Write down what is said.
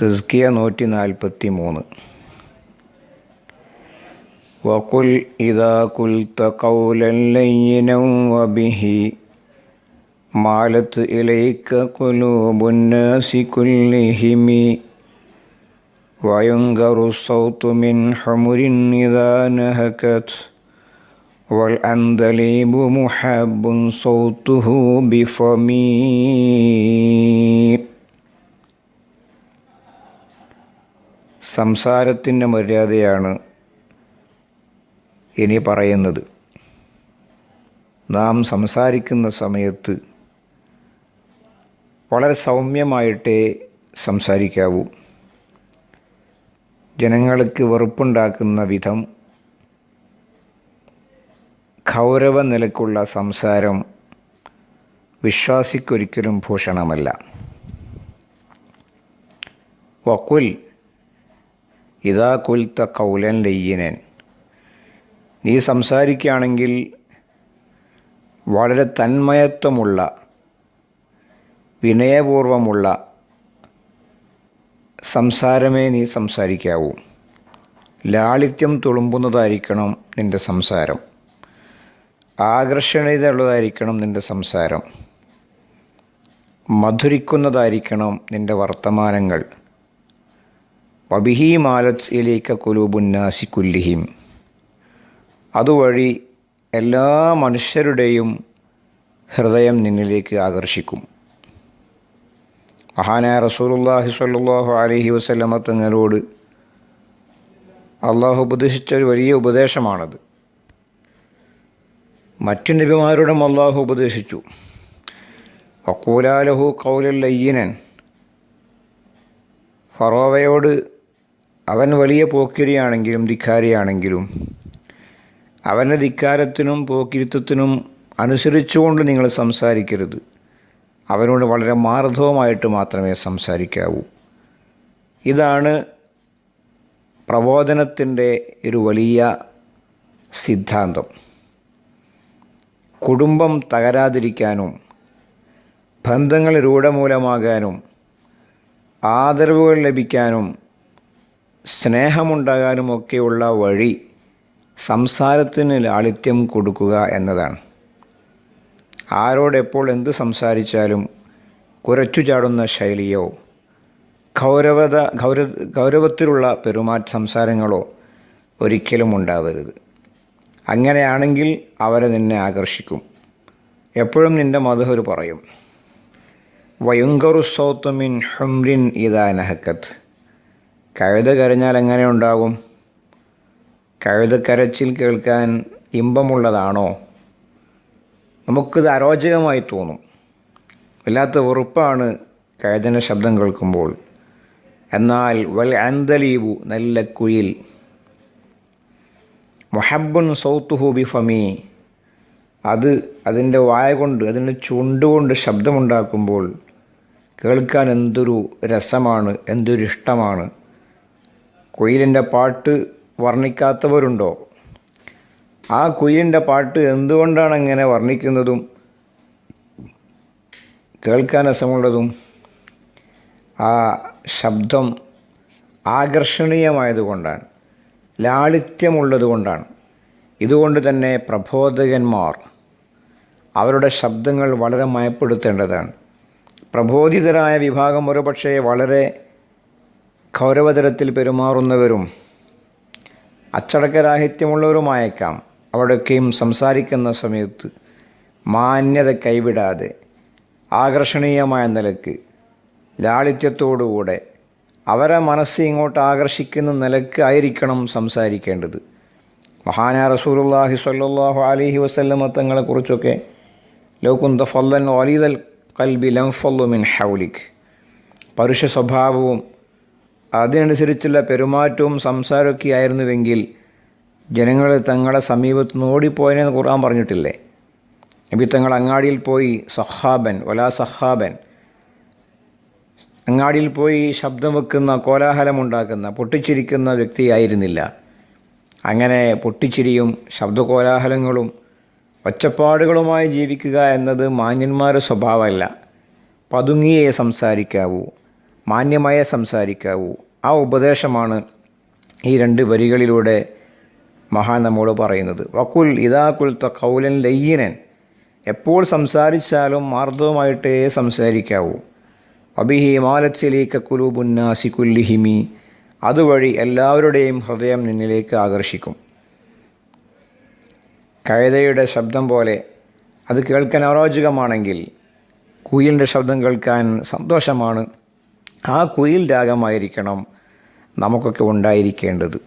തസ്കിയ 143. വഖുൽ ഇദാ ഖുൽത ഖൗലൻ ലയ്യിനൻ വബിഹി മാലത് ഇലൈക ഖുലൂബുൻ നാസി കുല്ലിഹിമി വയൻഗറു സൗതു മിൻ ഹുമുരിൻ ഇദാ നഹകത് വൽ അൻദലീബു മുഹബ്ബുൻ സൗതുഹു ബിഫമി. സംസാരത്തിൻ്റെ മര്യാദയാണ് ഇനി പറയുന്നത്. നാം സംസാരിക്കുന്ന സമയത്ത് വളരെ സൗമ്യമായിട്ടേ സംസാരിക്കാവൂ. ജനങ്ങൾക്ക് വെറുപ്പുണ്ടാക്കുന്ന വിധം ഗൗരവ നിലക്കുള്ള സംസാരം വിശ്വാസിക്കൊരിക്കലും ഭൂഷണമല്ല. വഖുൽ ഇദാ ഖുൽത ഖൗലൻ ലയ്യിനൻ, നീ സംസാരിക്കുകയാണെങ്കിൽ വളരെ തന്മയത്വമുള്ള വിനയപൂർവമുള്ള സംസാരമേ നീ സംസാരിക്കാവൂ. ലാളിത്യം തുളുമ്പുന്നതായിരിക്കണം നിൻ്റെ സംസാരം. ആകർഷണീയതയുള്ളതായിരിക്കണം നിൻ്റെ സംസാരം. മധുരിക്കുന്നതായിരിക്കണം നിൻ്റെ വർത്തമാനങ്ങൾ. വബിഹി മാലത് ഇലൈക ഖുലൂബുൻ നാസി കുല്ലിഹിം, അതുവഴി എല്ലാ മനുഷ്യരുടെയും ഹൃദയം നിന്നിലേക്ക് ആകർഷിക്കും. മഹാനായ റസൂലുള്ളാഹി സ്വല്ലല്ലാഹു അലൈഹി വസല്ലമ തങ്ങളോട് അള്ളാഹു ഉപദേശിച്ചൊരു വലിയ ഉപദേശമാണത്. മറ്റു നബിമാരോടും അള്ളാഹു ഉപദേശിച്ചു. വഖൂലാ ലഹു ഖൗലൻ ലയ്യിനൻ, ഫറോവയോട് അവൻ വലിയ പോക്കിരിയാണെങ്കിലും ധിക്കാരിയാണെങ്കിലും അവൻ്റെ ധിക്കാരത്തിനും പോക്കിരിത്വത്തിനും അനുസരിച്ചുകൊണ്ട് നിങ്ങൾ സംസാരിക്കരുത്. അവനോട് വളരെ മാർദ്ദവമായിട്ട് മാത്രമേ സംസാരിക്കാവൂ. ഇതാണ് പ്രബോധനത്തിൻ്റെ ഒരു വലിയ സിദ്ധാന്തം. കുടുംബം തകരാതിരിക്കാനും ബന്ധങ്ങൾ രൂഢമൂലമാകാനും ആദരവുകൾ ലഭിക്കാനും സ്നേഹമുണ്ടാകാനുമൊക്കെയുള്ള വഴി സംസാരത്തിന് ലാളിത്യം കൊടുക്കുക എന്നതാണ്. ആരോടെപ്പോൾ എന്ത് സംസാരിച്ചാലും കുരച്ചു ചാടുന്ന ശൈലിയോ ഗൗരവത്തിലുള്ള സംസാരങ്ങളോ ഒരിക്കലും ഉണ്ടാവരുത്. അങ്ങനെയാണെങ്കിൽ അവരെ നിന്നെ ആകർഷിക്കും. എപ്പോഴും നിൻ്റെ മദ്ഹ് പറയും. വയൻഗറു സൗതു മിൻ ഹുമുരിൻ ഇദാ നഹകത്, കഴുത കരഞ്ഞാൽ എങ്ങനെ ഉണ്ടാകും? കഴുത കരച്ചിൽ കേൾക്കാൻ ഇമ്പമുള്ളതാണോ? നമുക്കിത് അരോചകമായി തോന്നും. വല്ലാത്ത വെറുപ്പാണ് കഴുതൻ്റെ ശബ്ദം കേൾക്കുമ്പോൾ. എന്നാൽ വൽ അൻദലീബു, നല്ല കുയിൽ, മുഹബ്ബുൻ സൗതുഹു ബിഫമി, അതിൻ്റെ വായ കൊണ്ട്, അതിൻ്റെ ചുണ്ടുകൊണ്ട് ശബ്ദമുണ്ടാക്കുമ്പോൾ കേൾക്കാൻ എന്തൊരു രസമാണ്, എന്തൊരു ഇഷ്ടമാണ്. കുയിലിൻ്റെ പാട്ട് വർണ്ണിക്കാത്തവരുണ്ടോ? ആ കുയിലിൻ്റെ പാട്ട് എന്തുകൊണ്ടാണ് അങ്ങനെ വർണ്ണിക്കുന്നതും കേൾക്കാൻ രസമുള്ളതും? ആ ശബ്ദം ആകർഷണീയമായതുകൊണ്ടാണ്, ലാളിത്യമുള്ളത് കൊണ്ടാണ്. ഇതുകൊണ്ട് തന്നെ പ്രബോധകന്മാർ അവരുടെ ശബ്ദങ്ങൾ വളരെ മയപ്പെടുത്തേണ്ടതാണ്. പ്രബോധിതരായ വിഭാഗം ഒരുപക്ഷെ വളരെ ഗൗരവതരത്തിൽ പെരുമാറുന്നവരും അച്ചടക്കരാഹിത്യമുള്ളവരുമായേക്കാം. അവിടെയൊക്കെയും സംസാരിക്കുന്ന സമയത്ത് മാന്യത കൈവിടാതെ ആകർഷണീയമായ നിലക്ക് ലാളിത്യത്തോടുകൂടെ അവരെ മനസ്സ് ഇങ്ങോട്ട് ആകർഷിക്കുന്ന നിലക്ക് ആയിരിക്കണം സംസാരിക്കേണ്ടത്. മഹാനായ റസൂലുള്ളാഹി സ്വല്ലല്ലാഹു അലൈഹി വസല്ലമ തങ്ങളെക്കുറിച്ചൊക്കെ ലൗ കുന്ത ഫല്ലൻ വലീദൽ ഖൽബി ലൻഫളു മിൻ ഹൗലിക്, പരുഷ സ്വഭാവവും അതിനനുസരിച്ചുള്ള പെരുമാറ്റവും സംസാരമൊക്കെ ആയിരുന്നുവെങ്കിൽ ജനങ്ങൾ തങ്ങളെ സമീപത്ത് നിന്ന് ഓടിപ്പോയനെന്ന് ഖുർആൻ പറഞ്ഞിട്ടില്ലേ? നബി തങ്ങൾ അങ്ങാടിയിൽ പോയി സഹാബൻ വലാ സഹാബൻ, അങ്ങാടിയിൽ പോയി ശബ്ദം വെക്കുന്ന, കോലാഹലമുണ്ടാക്കുന്ന, പൊട്ടിച്ചിരിക്കുന്ന വ്യക്തിയായിരുന്നില്ല. അങ്ങനെ പൊട്ടിച്ചിരിയും ശബ്ദകോലാഹലങ്ങളും ഒച്ചപ്പാടുകളുമായി ജീവിക്കുക എന്നത് മാന്യന്മാരുടെ സ്വഭാവമല്ല. പതുങ്ങിയേ സംസാരിക്കാവൂ. മാന്യമായ സംസാരിക്കാവൂ. ആ ഉപദേശമാണ് ഈ 2 വരികളിലൂടെ മഹാൻ നമ്മോട് പറയുന്നത്. വക്കുൽ ഇദാ കുൽത ഖൗലൻ ലയ്യിനൻ, എപ്പോൾ സംസാരിച്ചാലും മാർദ്ദവമായിട്ടേ സംസാരിക്കാവൂ. അബിഹി മാലത്തിലേക്ക് കുലൂബുന്നാസി കുല്ലിഹിമി, അതുവഴി എല്ലാവരുടെയും ഹൃദയം നിന്നിലേക്ക് ആകർഷിക്കും. കഴുതയുടെ ശബ്ദം പോലെ അത് കേൾക്കാൻ അരോചകമാണെങ്കിൽ കുയിലിൻ്റെ ശബ്ദം കേൾക്കാൻ സന്തോഷമാണ്. ആ കുയിൽ രാഗമായിരിക്കണം നമുക്കൊക്കെ ഉണ്ടായിരിക്കേണ്ടത്.